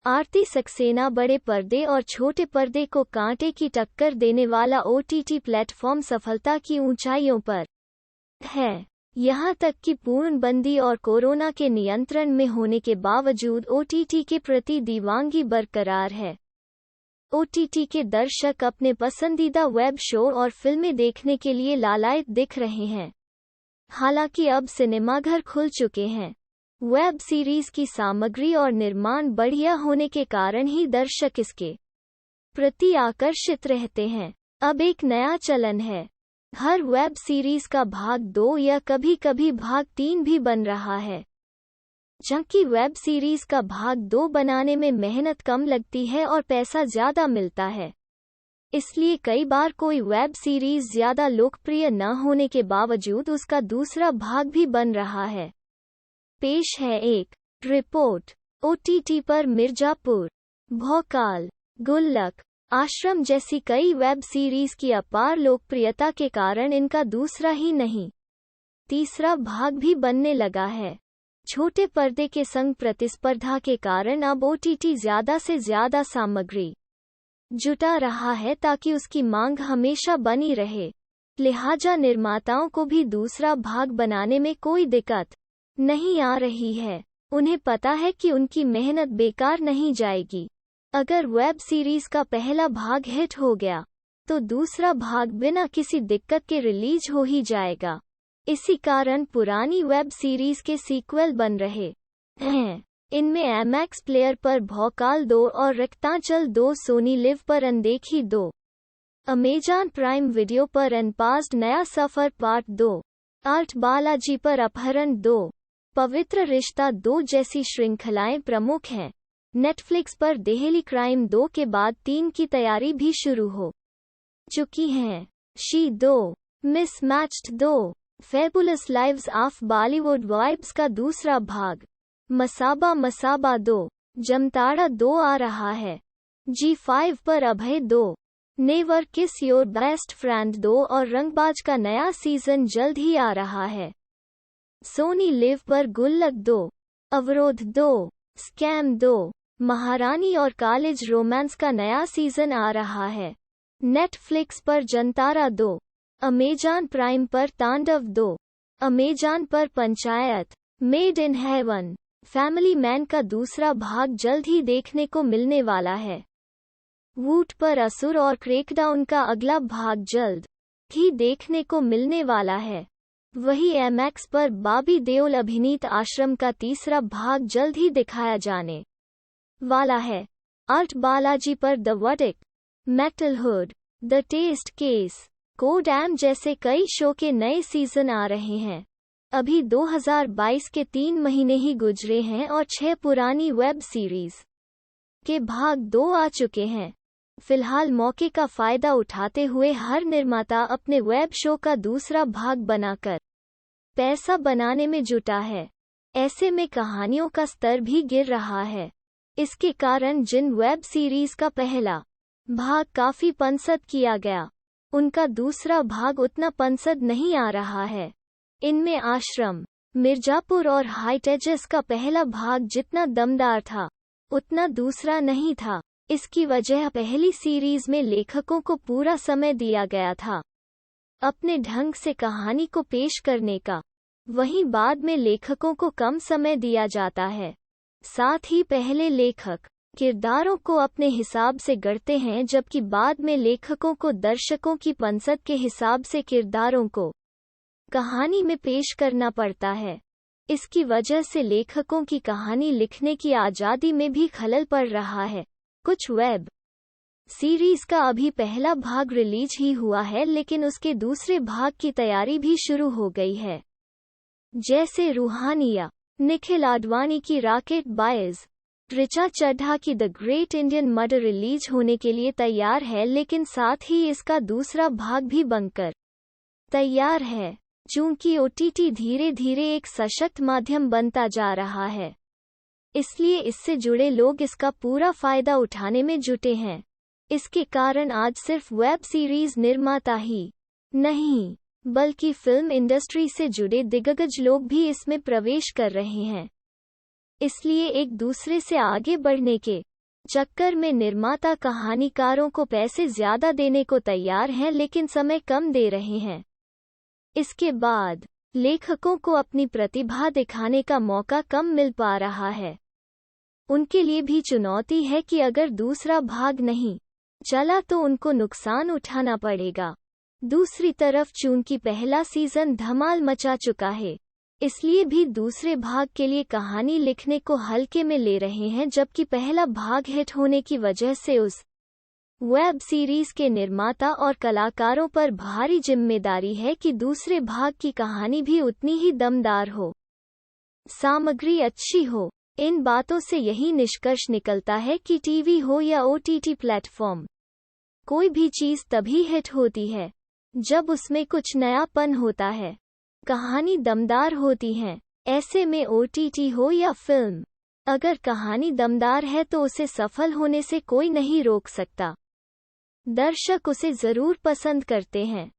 आरती सक्सेना बड़े पर्दे और छोटे पर्दे को कांटे की टक्कर देने वाला ओटीटी प्लेटफॉर्म सफलता की ऊंचाइयों पर है। यहां तक कि पूर्णबंदी और कोरोना के नियंत्रण में होने के बावजूद ओटीटी के प्रति दीवानगी बरकरार है। ओटीटी के दर्शक अपने पसंदीदा वेब शो और फिल्में देखने के लिए लालायित दिख रहे हैं। हालांकि अब सिनेमाघर खुल चुके हैं। वेब सीरीज की सामग्री और निर्माण बढ़िया होने के कारण ही दर्शक इसके प्रति आकर्षित रहते हैं। अब एक नया चलन है, हर वेब सीरीज का भाग 2 या कभी कभी भाग 3 भी बन रहा है। जबकि वेब सीरीज का भाग 2 बनाने में मेहनत कम लगती है और पैसा ज्यादा मिलता है। इसलिए कई बार कोई वेब सीरीज ज्यादा लोकप्रिय न होने के बावजूद उसका दूसरा भाग भी बन रहा है। पेश है एक रिपोर्ट। ओटीटी पर मिर्जापुर, भौकाल, गुल्लक, आश्रम जैसी कई वेब सीरीज की अपार लोकप्रियता के कारण इनका दूसरा ही नहीं, तीसरा भाग भी बनने लगा है। छोटे पर्दे के संग प्रतिस्पर्धा के कारण अब ओटीटी ज्यादा से ज्यादा सामग्री जुटा रहा है ताकि उसकी मांग हमेशा बनी रहे। लिहाजा निर्माताओं को भी दूसरा भाग बनाने में कोई दिक्कत नहीं आ रही है। उन्हें पता है कि उनकी मेहनत बेकार नहीं जाएगी। अगर वेब सीरीज का पहला भाग हिट हो गया तो दूसरा भाग बिना किसी दिक्कत के रिलीज हो ही जाएगा। इसी कारण पुरानी वेब सीरीज के सीक्वल बन रहे हैं। इनमें एमएक्स प्लेयर पर भौकाल 2 और रक्तांचल 2, सोनी लिव पर अनदेखी 2, अमेजॉन प्राइम वीडियो पर अनपास्ड नया सफर पार्ट 2, आर्ट बालाजी पर अपहरण 2, पवित्र रिश्ता 2 जैसी श्रृंखलाएं प्रमुख हैं। नेटफ्लिक्स पर देहली क्राइम 2 के बाद 3 की तैयारी भी शुरू हो चुकी है। She 2, mismatched 2, fabulous lives of Bollywood vibes का दूसरा भाग, मसाबा मसाबा 2, जमताड़ा 2 आ रहा है। G5 पर अभय 2, नेवर किस योर बेस्ट फ्रेंड 2 और रंगबाज का नया सीजन जल्द ही आ रहा है। सोनी लिव पर गुल्लक 2, अवरोध 2, स्कैम 2, महारानी और कॉलेज रोमांस का नया सीजन आ रहा है। नेटफ्लिक्स पर जनतारा 2, अमेजॉन प्राइम पर तांडव 2, अमेजॉन पर panchayat, made in heaven, family man का दूसरा भाग जल्द ही देखने को मिलने वाला है। वूट पर असुर और क्रैकडाउन का अगला भाग जल्द ही देखने को मिलने वाला है। वही एमएक्स पर बॉबी देओल अभिनीत आश्रम का तीसरा भाग जल्द ही दिखाया जाने वाला है। आर्ट बालाजी पर the verdict, Mentalhood, the test case, code M जैसे कई शो के नए सीजन आ रहे हैं। अभी 2022 के 3 महीने ही गुजरे हैं और 6 पुरानी वेब सीरीज के भाग 2 आ चुके हैं। फिलहाल मौके का फायदा उठाते हुए हर निर्माता अपने वेब शो का दूसरा भाग बनाकर पैसा बनाने में जुटा है। ऐसे में कहानियों का स्तर भी गिर रहा है। इसके कारण जिन वेब सीरीज का पहला भाग काफी पसंद किया गया, उनका दूसरा भाग उतना पसंद नहीं आ रहा है। इनमें आश्रम, मिर्जापुर और हाइटेजस का पहला भाग जितना दमदार था, उतना दूसरा नहीं था। इसकी वजह पहली सीरीज में लेखकों को पूरा समय दिया गया था अपने ढंग से कहानी को पेश करने का, वहीं बाद में लेखकों को कम समय दिया जाता है। साथ ही पहले लेखक किरदारों को अपने हिसाब से गढ़ते हैं, जबकि बाद में लेखकों को दर्शकों की पसंद के हिसाब से किरदारों को कहानी में पेश करना पड़ता है। इसकी वजह से लेखकों की कहानी लिखने की आज़ादी में भी खलल पड़ रहा है। कुछ वेब सीरीज का अभी पहला भाग रिलीज ही हुआ है, लेकिन उसके दूसरे भाग की तैयारी भी शुरू हो गई है। जैसे रूहानिया, निखिल आडवाणी की रॉकेट बॉयज, ऋचा चड्ढा की the great Indian murder release होने के लिए तैयार है, लेकिन साथ ही इसका दूसरा भाग भी बनकर तैयार है। चूंकि ओटीटी धीरे धीरे एक सशक्त माध्यम बनता जा रहा है, इसलिए इससे जुड़े लोग इसका पूरा फायदा उठाने में जुटे हैं। इसके कारण आज सिर्फ वेब सीरीज निर्माता ही नहीं, बल्कि फिल्म इंडस्ट्री से जुड़े दिग्गज लोग भी इसमें प्रवेश कर रहे हैं। इसलिए एक दूसरे से आगे बढ़ने के चक्कर में निर्माता कहानीकारों को पैसे ज्यादा देने को तैयार हैं लेकिन समय कम दे रहे हैं। इसके बाद लेखकों को अपनी प्रतिभा दिखाने का मौका कम मिल पा रहा है। उनके लिए भी चुनौती है कि अगर दूसरा भाग नहीं चला तो उनको नुकसान उठाना पड़ेगा। दूसरी तरफ चूंकि पहला सीजन धमाल मचा चुका है, इसलिए भी दूसरे भाग के लिए कहानी लिखने को हल्के में ले रहे हैं, जबकि पहला भाग हिट होने की वजह से उस वेब सीरीज के निर्माता और कलाकारों पर भारी जिम्मेदारी है कि दूसरे भाग की कहानी भी उतनी ही दमदार हो, सामग्री अच्छी हो। इन बातों से यही निष्कर्ष निकलता है कि टीवी हो या ओटीटी प्लेटफॉर्म, कोई भी चीज तभी हिट होती है जब उसमें कुछ नयापन होता है, कहानी दमदार होती है। ऐसे में ओटीटी हो या फिल्म, अगर कहानी दमदार है तो उसे सफल होने से कोई नहीं रोक सकता। दर्शक उसे जरूर पसंद करते हैं।